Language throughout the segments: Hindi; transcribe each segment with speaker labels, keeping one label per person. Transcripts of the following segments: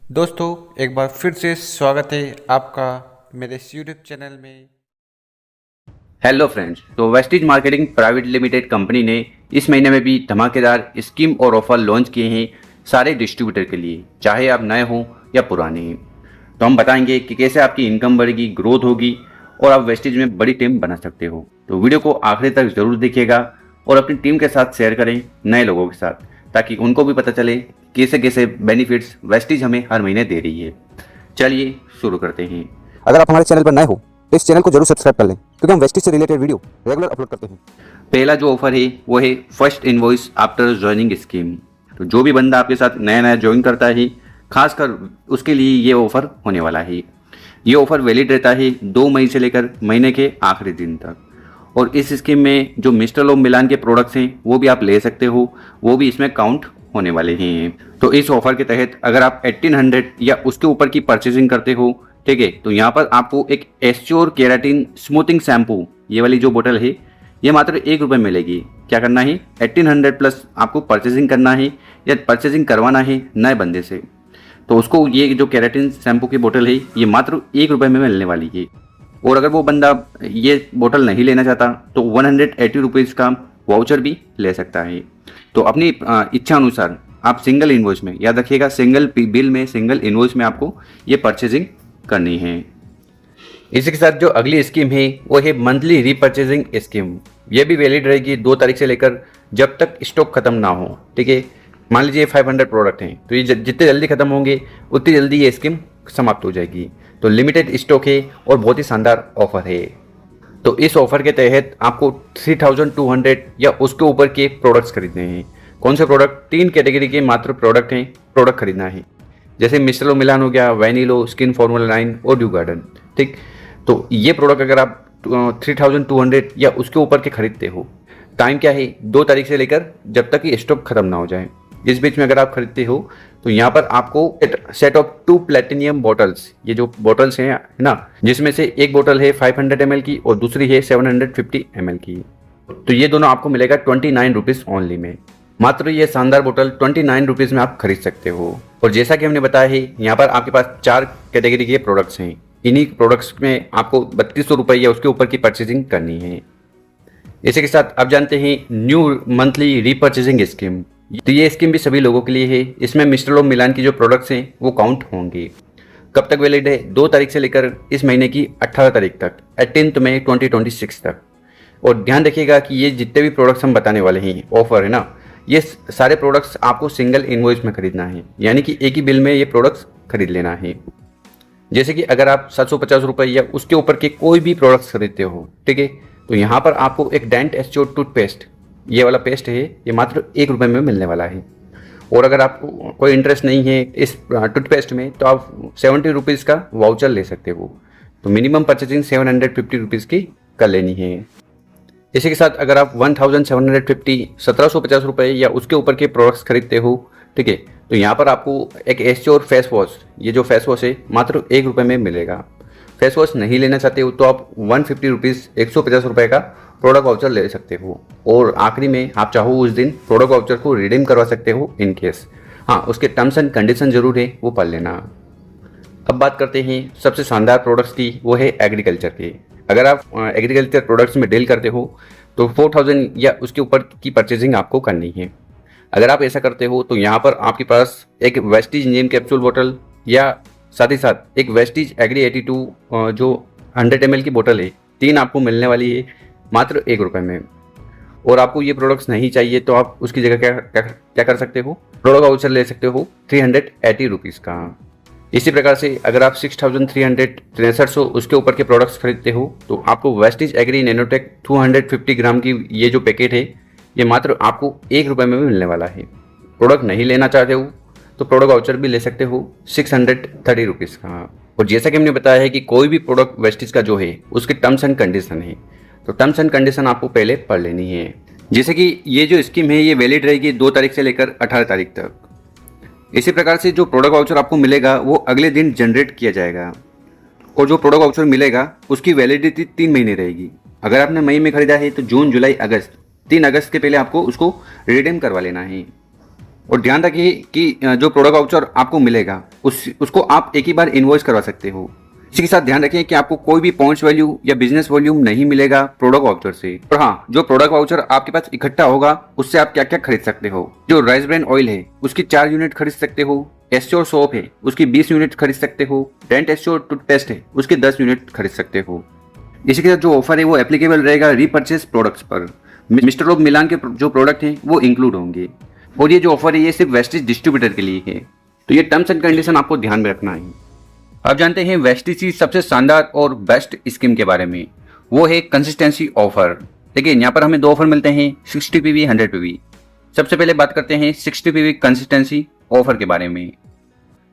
Speaker 1: दोस्तों एक बार फिर से स्वागत है आपका मेरे इस यूट्यूब चैनल में।
Speaker 2: हेलो फ्रेंड्स, तो Vestige marketing private limited company ने इस महीने में भी धमाकेदार स्कीम और ऑफर लॉन्च किए हैं सारे डिस्ट्रीब्यूटर के लिए, चाहे आप नए हों या पुराने हैं। तो हम बताएंगे कि कैसे आपकी इनकम बढ़ेगी, ग्रोथ होगी और आप वेस्टिज में बड़ी टीम बना सकते हो। तो वीडियो को आखिरी तक जरूर देखिएगा और अपनी टीम के साथ शेयर करें, नए लोगों के साथ, ताकि उनको भी पता चले कैसे कैसे बेनिफिट्स वेस्टिज हमें हर महीने दे रही है। चलिए शुरू करते हैं।
Speaker 3: अगर आप हमारे चैनल पर नए हो तो इस चैनल को जरूर सब्सक्राइब कर लें, क्योंकि हम वेस्टिज से रिलेटेड वीडियो रेगुलर अपलोड करते हैं।
Speaker 2: पहला जो ऑफर है वो है first invoice after joining scheme. तो जो भी बंदा आपके साथ नया नया ज्वाइन करता है, खासकर उसके लिए ये ऑफर होने वाला है। ये ऑफर वैलिड रहता है 2 मई से लेकर महीने के आखिरी दिन तक। और इस स्कीम में जो मिस्टर लोम मिलान के प्रोडक्ट्स हैं वो भी आप ले सकते हो, वो भी इसमें काउंट होने वाले हैं। तो इस ऑफर के तहत अगर आप 1800 या उसके ऊपर की परचेजिंग करते हो, ठीक है, तो यहाँ पर आपको एक एस्च्योर केराटिन स्मूथिंग शैम्पू, ये वाली जो बोतल है, ये मात्र ₹1 मिलेगी। क्या करना है, 1800 प्लस आपको परचेजिंग करना है या परचेजिंग करवाना है नए बंदे से, तो उसको ये जो केराटिन शैम्पू की बोतल है ये मात्र ₹1 में मिलने वाली है। और अगर वो बंदा ये बोतल नहीं लेना चाहता तो ₹180 का वाउचर भी ले सकता है। तो अपनी इच्छा अनुसार आप सिंगल इनवॉइस में, याद रखिएगा, सिंगल बिल में, सिंगल इनवॉइस में आपको ये परचेजिंग करनी है। इसी के साथ जो अगली स्कीम है वो है मंथली रीपर्चेजिंग स्कीम। ये भी वैलिड रहेगी 2 तारीख से लेकर जब तक स्टॉक खत्म ना हो, ठीक है। मान लीजिए 500 प्रोडक्ट हैं, तो ये जितने जल्दी खत्म होंगे उतनी जल्दी ये स्कीम समाप्त हो जाएगी। तो लिमिटेड स्टॉक है और बहुत ही शानदार ऑफर है। तो इस ऑफर के तहत आपको 3200 या उसके ऊपर के प्रोडक्ट्स खरीदने हैं। कौन से प्रोडक्ट? 3 कैटेगरी के मात्र प्रोडक्ट खरीदना है। जैसे मिस्टर मिलान हो गया, वैनिलो, स्किन फॉर्मूला 9 और ड्यू गार्डन, ठीक। तो ये प्रोडक्ट अगर आप 3200 या उसके ऊपर के खरीदते हो, टाइम क्या है, 2 तारीख से लेकर जब तक कि स्टॉक खत्म ना हो जाए, इस बीच में अगर आप खरीदते हो तो यहाँ पर आपको सेट ऑफ 2 प्लेटिनियम बॉटल्स, ये जो बॉटल्स हैं ना, जिसमें से एक बोतल है 500 ml की और दूसरी है 750 ml की, तो ये दोनों आपको मिलेगा ₹29 ओनली में। मात्र ये शानदार बोतल ₹29 में आप खरीद सकते हो। और जैसा कि हमने बताया है, यहाँ पर आपके पास 4 कैटेगरी के प्रोडक्ट्स हैं। इन्हीं प्रोडक्ट्स में आपको ₹3200 या उसके ऊपर की परचेजिंग करनी है। इसी के साथ आप जानते हैं न्यू मंथली रीपर्चेजिंग स्कीम। तो ये स्कीम भी सभी लोगों के लिए है। इसमें मिस्टर लोम मिलान की जो प्रोडक्ट्स हैं वो काउंट होंगे। कब तक वैलिड है? 2 तारीख से लेकर इस महीने की 18 तारीख तक, 18 मई 2026 तक। और ध्यान रखिएगा कि ये जितने भी प्रोडक्ट्स हम बताने वाले हैं, ऑफर है ना, ये सारे प्रोडक्ट्स आपको सिंगल इनवॉइस में खरीदना है, यानी कि एक ही बिल में ये प्रोडक्ट्स खरीद लेना है। जैसे कि अगर आप ₹750 या उसके ऊपर के कोई भी प्रोडक्ट्स खरीदते हो, ठीक है, तो यहाँ पर आपको एक डेंट एस्च्योर टूथपेस्ट, ये वाला पेस्ट है, ये मात्र ₹1 में मिलने वाला है। और अगर आपको कोई इंटरेस्ट नहीं है इस टूथपेस्ट में, तो आप ₹70 का वाउचर ले सकते हो। तो मिनिमम परचेजिंग ₹750 की कर लेनी है। इसी के साथ अगर आप 1750 ₹1750 या उसके ऊपर के प्रोडक्ट्स खरीदते हो, ठीक है, तो यहाँ पर आपको एक एस्च्योर फेस वॉश, ये जो फेस वॉश है, मात्र ₹1 में मिलेगा। फेस वॉश नहीं लेना चाहते हो तो आप ₹150 ₹150 का प्रोडक्ट वाउचर ले सकते हो। और आखिरी में आप चाहो उस दिन प्रोडक्ट वाउचर को रिडीम करवा सकते हो इन केस। हाँ, उसके टर्म्स एंड कंडीशन जरूर है, वो पढ़ लेना। अब बात करते हैं सबसे शानदार प्रोडक्ट्स की, वो है एग्रीकल्चर के। अगर आप एग्रीकल्चर प्रोडक्ट्स में डील करते हो तो 4000 या उसके ऊपर की परचेजिंग आपको करनी है। अगर आप ऐसा करते हो तो यहाँ पर आपके पास एक वेस्टीज नीम कैप्सूल बोतल या साथ ही साथ एक वेस्टीज एग्री 82 जो 100 ml की बोतल है, 3 आपको मिलने वाली है मात्र ₹1 में। और आपको ये प्रोडक्ट्स नहीं चाहिए तो आप उसकी जगह क्या कर सकते हो, प्रोडक्ट वाउचर ले सकते हो ₹380 का। इसी प्रकार से अगर आप 6300 उसके ऊपर के प्रोडक्ट्स खरीदते हो तो आपको वेस्टिज एग्री नैनोटेक 250 ग्राम की ये जो पैकेट है, ये मात्र आपको ₹1 में मिलने वाला है। प्रोडक्ट नहीं लेना चाहते हो तो प्रोडक्ट वाउचर भी ले सकते हो ₹630 का। और जैसा कि हमने बताया है कि कोई भी प्रोडक्ट वेस्टिज का जो है उसके टर्म्स एंड कंडीशन है, तो टर्म्स एंड कंडीशन आपको पहले पढ़ लेनी है। जैसे कि ये जो स्कीम है ये वैलिड रहेगी 2 तारीख से लेकर 18 तारीख तक। इसी प्रकार से जो प्रोडक्ट वाउचर आपको मिलेगा वो अगले दिन जनरेट किया जाएगा। और जो प्रोडक्ट वाउचर मिलेगा उसकी वैलिडिटी 3 महीने रहेगी। अगर आपने मई में खरीदा है तो जून, जुलाई, अगस्त, 3 अगस्त के पहले आपको उसको रिडीम करवा लेना है। और ध्यान रखिए कि जो प्रोडक्ट वाउचर आपको मिलेगा उसको आप एक ही बार इन्वॉइस करवा सकते हो। इसी के साथ ध्यान रखें कि आपको कोई भी पॉइंट्स वैल्यू या बिजनेस वॉल्यूम नहीं मिलेगा प्रोडक्ट वाउचर से। और हाँ, जो प्रोडक्ट वाउचर आपके पास इकट्ठा होगा उससे आप क्या क्या खरीद सकते हो। जो राइस ब्रांड ऑयल है उसकी 4 यूनिट खरीद सकते हो। एस्योर सोप है उसकी 20 यूनिट खरीद सकते हो। डेंट एस्योर टूथपेस्ट है उसकी 10 यूनिट खरीद सकते हो। इसी के साथ जो ऑफर है वो एप्लीकेबल रहेगा रीपर्चेस प्रोडक्ट्स पर। मिस्टर ऑफ मिलान के जो प्रोडक्ट हैं वो इंक्लूड होंगे। और ये जो ऑफर है ये सिर्फ वेस्टिज डिस्ट्रीब्यूटर के लिए है, तो ये टर्म्स एंड कंडीशन आपको ध्यान में रखना है। अब जानते हैं वेस्टिज की सबसे शानदार और बेस्ट स्कीम के बारे में, वो है कंसिस्टेंसी ऑफर। देखिए यहाँ पर हमें 2 ऑफर मिलते हैं, 60 पीवी 100 पीवी। सबसे पहले बात करते हैं 60 पीवी कंसिस्टेंसी ऑफर के बारे में।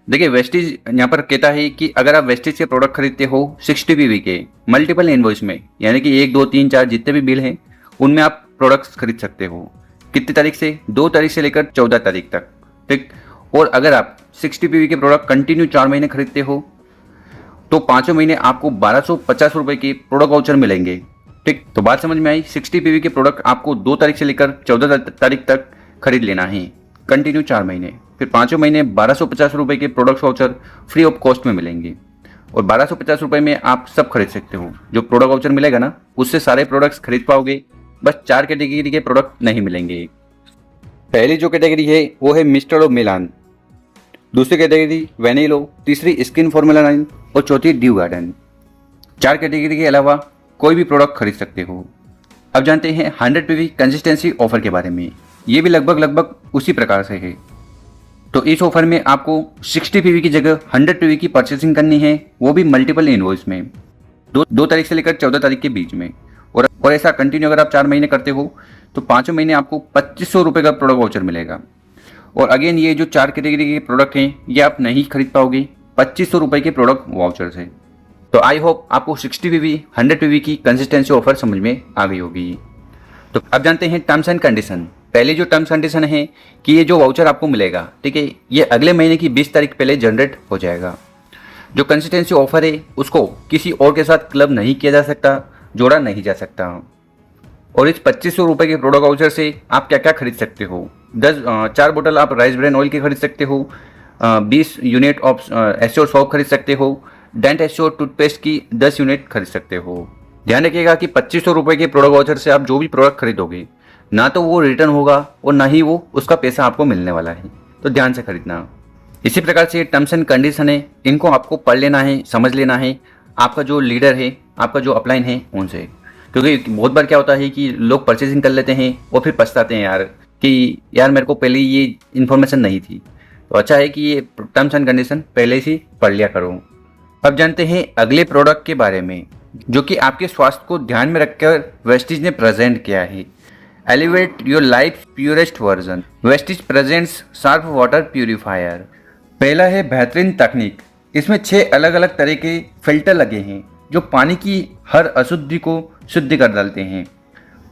Speaker 2: देखिए वेस्टिज यहाँ पर कहता है कि अगर आप वेस्टिज के प्रोडक्ट खरीदते हो 60 पीवी के मल्टीपल इनवॉइस में, यानी कि 1 2 3 4 जितने भी बिल हैं उनमें आप प्रोडक्ट्स खरीद सकते हो। कितनी तारीख से? 2 तारीख से लेकर 14 तारीख तक, ठीक। और अगर आप 60 पीवी के प्रोडक्ट कंटिन्यू 4 महीने खरीदते हो तो 5 महीने आपको 1250 रुपए के प्रोडक्ट वाउचर मिलेंगे, ठीक। तो बात समझ में आई। 60 पीवी के प्रोडक्ट आपको 2 तारीख से लेकर 14 तारीख तक खरीद लेना है, कंटिन्यू 4 महीने। फिर 5 महीने 1250 रुपए के product voucher free of cost में मिलेंगे। और 1250 रुपए में आप सब खरीद सकते हो। जो प्रोडक्ट वाउचर मिलेगा ना उससे सारे प्रोडक्ट्स खरीद पाओगे, बस 4 कैटेगरी के प्रोडक्ट नहीं मिलेंगे। पहली जो कैटेगरी है वो है मिस्टर ऑफ मिलान, दूसरी कैटेगरी वेनिलो, तीसरी स्किन फॉर्मूला 9 और चौथी ड्यू गार्डन। 4 कैटेगरी के अलावा कोई भी प्रोडक्ट खरीद सकते हो। अब जानते हैं 100 पीवी कंसिस्टेंसी ऑफर के बारे में। ये भी लगभग उसी प्रकार से है। तो इस ऑफर में आपको 60 पीवी की जगह 100 पीवी की परचेसिंग करनी है, वो भी मल्टीपल इनवॉइस में, 2 तारीख से लेकर 14 तारीख के बीच में। और ऐसा कंटिन्यू अगर आप 4 महीने करते हो तो 5 महीने आपको 2500 रुपये का प्रोडक्ट वाउचर मिलेगा। और अगेन ये जो 4 कैटेगरी के प्रोडक्ट हैं ये आप नहीं खरीद पाओगे 2500 रुपये के प्रोडक्ट वाउचर से। तो आई होप आपको 60 पीवी 100 पीवी की कंसिस्टेंसी ऑफर समझ में आ गई होगी। तो अब जानते हैं टर्म्स एंड कंडीशन। पहले जो टर्म्स कंडीशन है कि ये जो वाउचर आपको मिलेगा, ठीक है, ये अगले महीने की 20 तारीख पहले जनरेट हो जाएगा। जो कंसिस्टेंसी ऑफर है उसको किसी और के साथ क्लब नहीं किया जा सकता, जोड़ा नहीं जा सकता। और इस 2500 रुपये के प्रोडक्ट वाउचर से आप क्या क्या खरीद सकते हो? 4 बोतल आप राइस ब्रांड ऑयल के खरीद सकते हो, 20 यूनिट ऑफ एस्योर सोप खरीद सकते हो, डेंट एस्योर टूथपेस्ट की 10 यूनिट खरीद सकते हो। ध्यान रखिएगा कि 2500 रुपये के प्रोडक्ट वाउचर से आप जो भी प्रोडक्ट खरीदोगे ना तो वो रिटर्न होगा और ना ही वो उसका पैसा आपको मिलने वाला है, तो ध्यान से खरीदना। इसी प्रकार से टर्म्स एंड कंडीशन है, इनको आपको पढ़ लेना है, समझ लेना है आपका जो लीडर है, आपका जो अपलाइन है उनसे। क्योंकि बहुत बार क्या होता है कि लोग परचेसिंग कर लेते हैं और फिर पछताते हैं यार कि यार मेरे को पहले ये इन्फॉर्मेशन नहीं थी। तो अच्छा है कि ये टर्म्स एंड कंडीशन पहले से पढ़ लिया करो। अब जानते हैं अगले प्रोडक्ट के बारे में जो कि आपके स्वास्थ्य को ध्यान में रखकर वेस्टिज ने प्रेजेंट किया है। Elevate your life purest version, Vestige presents sharp water purifier. पहला है बेहतरीन तकनीक। इसमें 6 अलग अलग तरह के फिल्टर लगे हैं जो पानी की हर अशुद्धि को शुद्ध कर डालते हैं।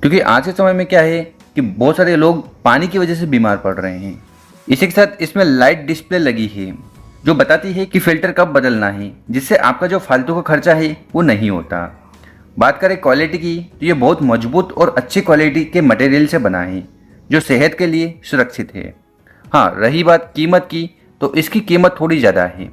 Speaker 2: क्योंकि आज के समय में क्या है कि बहुत सारे लोग पानी की वजह से बीमार पड़ रहे हैं। इसी के साथ इसमें लाइट डिस्प्ले लगी है जो बताती है कि फिल्टर कब बदलना है, जिससे आपका जो फालतू का खर्चा है वो नहीं होता। बात करें क्वालिटी की तो ये बहुत मजबूत और अच्छी क्वालिटी के मटेरियल से बना है जो सेहत के लिए सुरक्षित है। हाँ, रही बात कीमत की तो इसकी कीमत थोड़ी ज़्यादा है,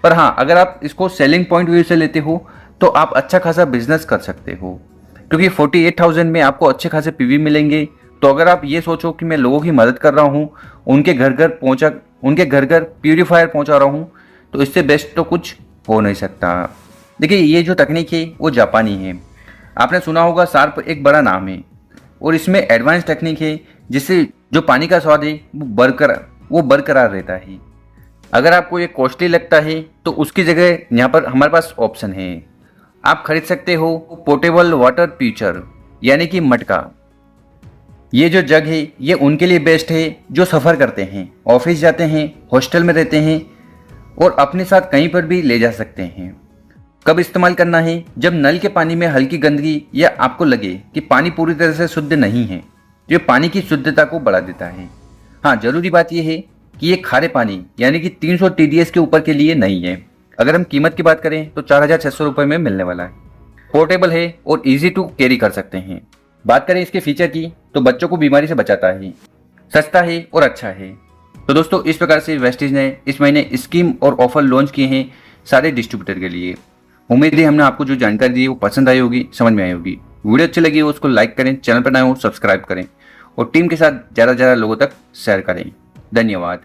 Speaker 2: पर हाँ अगर आप इसको सेलिंग पॉइंट व्यू से लेते हो तो आप अच्छा खासा बिजनेस कर सकते हो। क्योंकि 48,000 में आपको अच्छे खासे पीवी मिलेंगे। तो अगर आप ये सोचो कि मैं लोगों की मदद कर रहा हूँ, उनके घर घर प्यूरीफायर पहुँचा रहा हूँ, तो इससे बेस्ट तो कुछ हो नहीं सकता। देखिए ये जो तकनीक है वो जापानी है। आपने सुना होगा शार्प एक बड़ा नाम है और इसमें एडवांस टेक्निक है जिससे जो पानी का स्वाद है वो बरकरार रहता है। अगर आपको ये कॉस्टली लगता है तो उसकी जगह यहाँ पर हमारे पास ऑप्शन है। आप खरीद सकते हो पोर्टेबल वाटर पीचर यानी कि मटका। ये जो जग है ये उनके लिए बेस्ट है जो सफ़र करते हैं, ऑफिस जाते हैं, हॉस्टल में रहते हैं और अपने साथ कहीं पर भी ले जा सकते हैं। कब इस्तेमाल करना है? जब नल के पानी में हल्की गंदगी या आपको लगे कि पानी पूरी तरह से शुद्ध नहीं है, जो पानी की शुद्धता को बढ़ा देता है। हाँ, जरूरी बात यह है कि ये खारे पानी यानी कि 300 TDS के ऊपर के लिए नहीं है। अगर हम कीमत की बात करें तो 4,600 रुपये में मिलने वाला है। पोर्टेबल है और इजी टू कैरी कर सकते हैं। बात करें इसके फीचर की तो बच्चों को बीमारी से बचाता है, सस्ता है और अच्छा है। तो दोस्तों इस प्रकार से वेस्टेज ने इस महीने स्कीम और ऑफर लॉन्च किए हैं सारे डिस्ट्रीब्यूटर के लिए। उम्मीद है हमने आपको जो जानकारी दी है वो पसंद आई होगी, समझ में आई होगी। वीडियो अच्छी लगी हो उसको लाइक करें, चैनल पर नए हो सब्सक्राइब करें और टीम के साथ ज़्यादा से ज़्यादा लोगों तक शेयर करें। धन्यवाद।